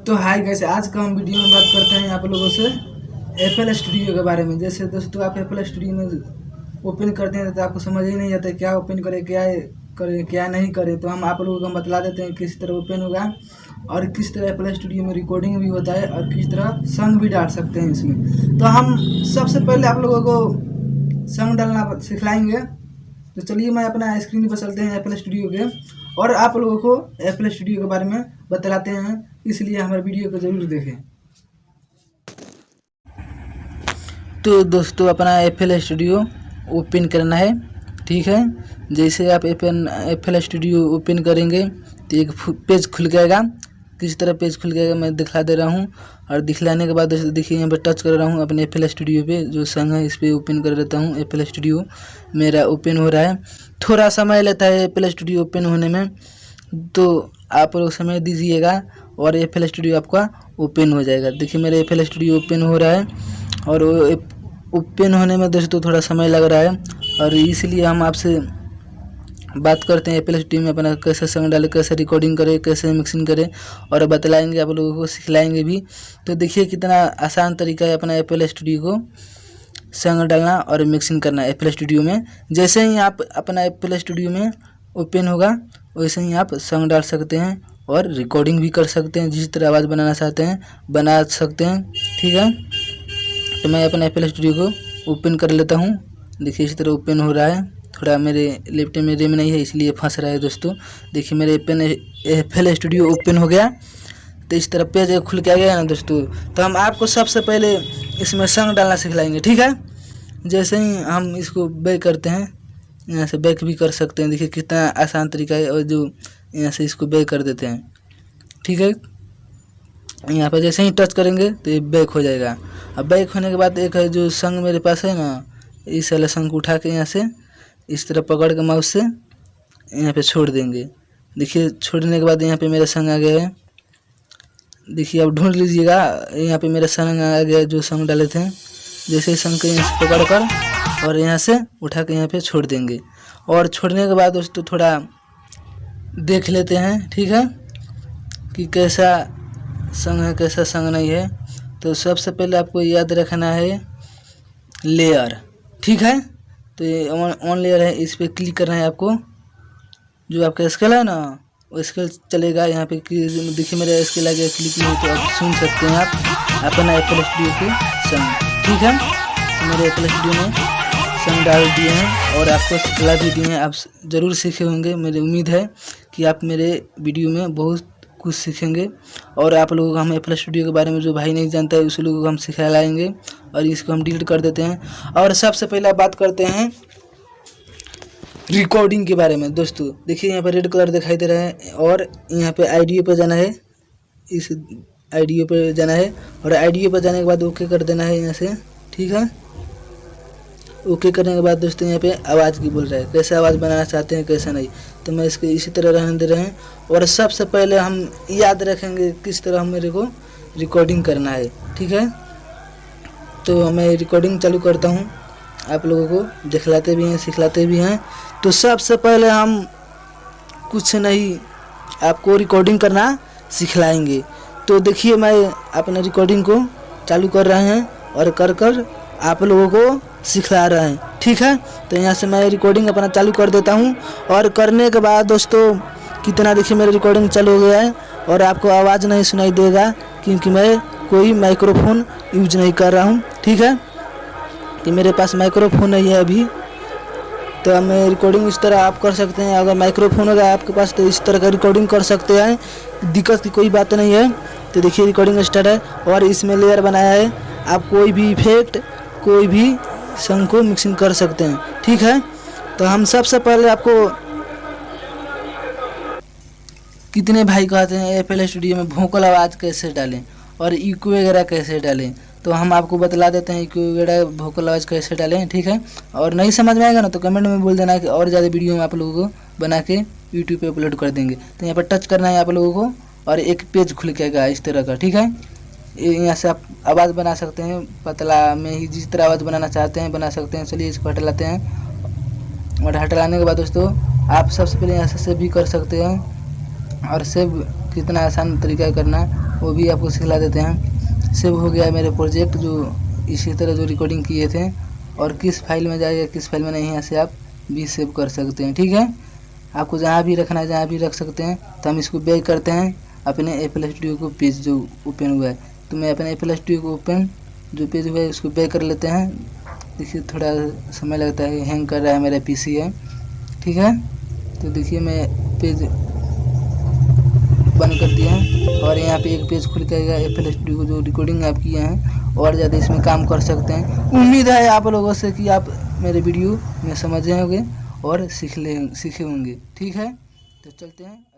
तो hi guys, आज का हम वीडियो में बात करते हैं आप लोगों से एफएल स्टूडियो के बारे में। जैसे दोस्तों आप एफएल स्टूडियो में ओपन करते हैं तो आपको समझ ही नहीं आता क्या ओपन करें, क्या नहीं करें। तो हम आप लोगों को हम बतला देते हैं किस तरह ओपन होगा और किस तरह एफएल स्टूडियो में रिकॉर्डिंग भी होता है और किस तरह संग भी डाल सकते हैं इसमें। तो हम सबसे पहले आप लोगों को संग डालना सिखलाएंगे। तो चलिए मैं अपना स्क्रीन पर चलते हैं एफएल स्टूडियो के और आप लोगों को एफएल स्टूडियो के बारे में बतलाते हैं, इसलिए हमारे वीडियो को ज़रूर देखें। तो दोस्तों अपना एफएल स्टूडियो ओपन करना है, ठीक है। जैसे आप एफएल स्टूडियो ओपन करेंगे तो एक पेज खुल जाएगा। किस तरह पेज खुल जाएगा मैं दिखला दे रहा हूँ। और दिखलाने के बाद दोस्तों देखिए यहाँ पर टच कर रहा हूँ अपने एफएल स्टूडियो पे जो संग है, इस पर ओपन कर देता हूँ। एफएल स्टूडियो मेरा ओपन हो रहा है। थोड़ा समय लेता है एफएल स्टूडियो ओपन होने में, तो आप लोग समय दीजिएगा और एफएल स्टूडियो आपका ओपन हो जाएगा। देखिए मेरा एफएल स्टूडियो ओपन हो रहा है और ओपन होने में दोस्तों थोड़ा समय लग रहा है और इसलिए हम आपसे बात करते हैं एफएल स्टूडियो में अपना कैसे संग डालें, कैसे रिकॉर्डिंग करें, कैसे मिक्सिंग करें और बतलाएंगे, आप लोगों को सिखलाएंगे भी। तो देखिए कितना आसान तरीका है अपना एफएल स्टूडियो को संग डालना और मिक्सिंग करना एफएल स्टूडियो में। जैसे ही आप अपना एफएल स्टूडियो में ओपन होगा वैसे ही आप संग डाल सकते हैं और रिकॉर्डिंग भी कर सकते हैं। जिस तरह आवाज़ बनाना चाहते हैं बना सकते हैं, ठीक है। तो मैं अपना एफएल स्टूडियो को ओपन कर लेता हूँ। देखिए इस तरह ओपन हो रहा है। थोड़ा मेरे लैपटॉप में रैम नहीं है इसलिए फंस रहा है दोस्तों। देखिए मेरे एफएल स्टूडियो ओपन हो गया। तो इस तरह पेज खुल के आ गया ना दोस्तों। तो हम आपको सबसे पहले इसमें संग डालना सिखलाएंगे, ठीक है। जैसे ही हम इसको बैक करते हैं, यहाँ से बैक भी कर सकते हैं। देखिए कितना आसान तरीका है। और जो यहाँ से इसको बैक कर देते हैं, ठीक है। यहाँ पर जैसे ही टच करेंगे तो ये बैक हो जाएगा। अब बैक होने के बाद एक है जो संग मेरे पास है ना, इस वाला संग को उठा के यहाँ से इस तरह पकड़ के माउस से यहाँ पे छोड़ देंगे। देखिए छोड़ने के बाद यहाँ पे मेरा संग आ गया है। देखिए अब ढूंढ लीजिएगा, यहाँ पे मेरा संग आ गया जो संग डाले थे। जैसे ही संग को यहाँ से पकड़ कर और यहाँ से उठा के यहाँ पे छोड़ देंगे। और छोड़ने के बाद दोस्तों थोड़ा देख लेते हैं, ठीक है, कि कैसा संग है कैसा संग नहीं है। तो सबसे पहले आपको याद रखना है लेयर, ठीक है। तो ये ऑन लेयर है, इस पर क्लिक करना है आपको। जो आपका स्केल है ना वो स्केल चलेगा यहाँ पे। देखिए मेरा स्केल आ गया, क्लिक नहीं तो आप सुन सकते हैं आप अपना एफएल स्टूडियो के संग, ठीक है। तो मेरे एफएल स्टूडियो में संग डाल दिए हैं और आपको सिखला भी दिए हैं। आप ज़रूर सीखे होंगे, मेरी उम्मीद है कि आप मेरे वीडियो में बहुत कुछ सीखेंगे। और आप लोगों को हम एफएल स्टूडियो के बारे में जो भाई नहीं जानता है उस लोगों को हम सिखा लाएंगे और इसको हम डिलीट कर देते हैं। और सबसे पहले बात करते हैं रिकॉर्डिंग के बारे में। दोस्तों देखिए यहाँ पर रेड कलर दिखाई दे रहा है और यहाँ पे आईडियो पे जाना है। इस आईडियो पे जाना है और आईडियो पे जाने के बाद ओके कर देना है यहाँ से, ठीक है। ओके करने के बाद दोस्तों यहाँ पे आवाज़ की बोल रहा है, कैसे आवाज़ बनाना चाहते हैं कैसा नहीं। तो मैं इसके इसी तरह रहने दे रहे हैं। और सबसे पहले हम याद रखेंगे किस तरह हम मेरे को रिकॉर्डिंग करना है, ठीक है। तो मैं रिकॉर्डिंग चालू करता हूँ, आप लोगों को दिखलाते भी हैं सिखलाते भी हैं। तो सबसे पहले हम कुछ नहीं आपको रिकॉर्डिंग करना सिखलाएंगे। तो देखिए मैं अपने रिकॉर्डिंग को चालू कर रहे हैं और कर आप लोगों को सिखला रहे हैं, ठीक है। तो यहाँ से मैं रिकॉर्डिंग अपना चालू कर देता हूँ। और करने के बाद दोस्तों कितना देखिए मेरा रिकॉर्डिंग चालू हो गया है और आपको आवाज़ नहीं सुनाई देगा क्योंकि मैं कोई माइक्रोफोन यूज नहीं कर रहा हूँ, ठीक है। कि मेरे पास माइक्रोफोन नहीं है अभी। तो हम रिकॉर्डिंग इस तरह आप कर सकते हैं। अगर माइक्रोफोन होगा आपके पास तो इस तरह का रिकॉर्डिंग कर सकते हैं, दिक्कत की कोई बात नहीं है। तो देखिए रिकॉर्डिंग स्टार्ट है और इसमें लेयर बनाया है। आप कोई भी इफेक्ट कोई भी संग को मिक्सिंग कर सकते हैं, ठीक है। तो हम सबसे पहले आपको कितने भाई कहते हैं एफएल स्टूडियो में वोकल आवाज़ कैसे डालें और इको वगैरह कैसे डालें। तो हम आपको बतला देते हैं इको वगैरह वोकल आवाज़ कैसे डालें, ठीक है। और नहीं समझ में आएगा ना तो कमेंट में बोल देना कि और ज़्यादा वीडियो में आप लोगों को बना के यूट्यूब पे अपलोड कर देंगे। तो यहाँ पर टच करना है आप लोगों को और एक पेज खुल जाएगा इस तरह का, ठीक है। यहाँ से आप आवाज़ बना सकते हैं, पतला में ही जिस तरह आवाज़ बनाना चाहते हैं बना सकते हैं। चलिए इसको हटा लाते हैं और हटा लाने के बाद दोस्तों आप सबसे पहले यहाँ से सेव भी कर सकते हैं और सेव कितना आसान तरीका करना है वो भी आपको सिखला देते हैं। सेव हो गया मेरे प्रोजेक्ट जो इसी तरह जो रिकॉर्डिंग किए थे, और किस फाइल में जाएगा किस फाइल में नहीं, यहाँ से आप भी सेव कर सकते हैं। ठीक है, आपको जहाँ भी रखना है जहाँ भी रख सकते हैं। तो हम इसको बैक करते हैं अपने FL Studio को पेज जो ओपन हुआ है। तो मैं अपने FL Studio को ओपन जो पेज हुआ है उसको बैक कर लेते हैं। देखिए थोड़ा समय लगता है, हैंग कर रहा है, मेरा PC है। ठीक है, तो देखिए मैं पेज बंद कर दिया है और यहाँ पे एक पेज खुल जाएगा FL Studio को जो रिकॉर्डिंग आप किए हैं, और ज़्यादा इसमें काम कर सकते हैं। उम्मीद है आप लोगों से कि आप मेरे वीडियो में समझे होंगे और सीखे होंगे। ठीक है, तो चलते हैं।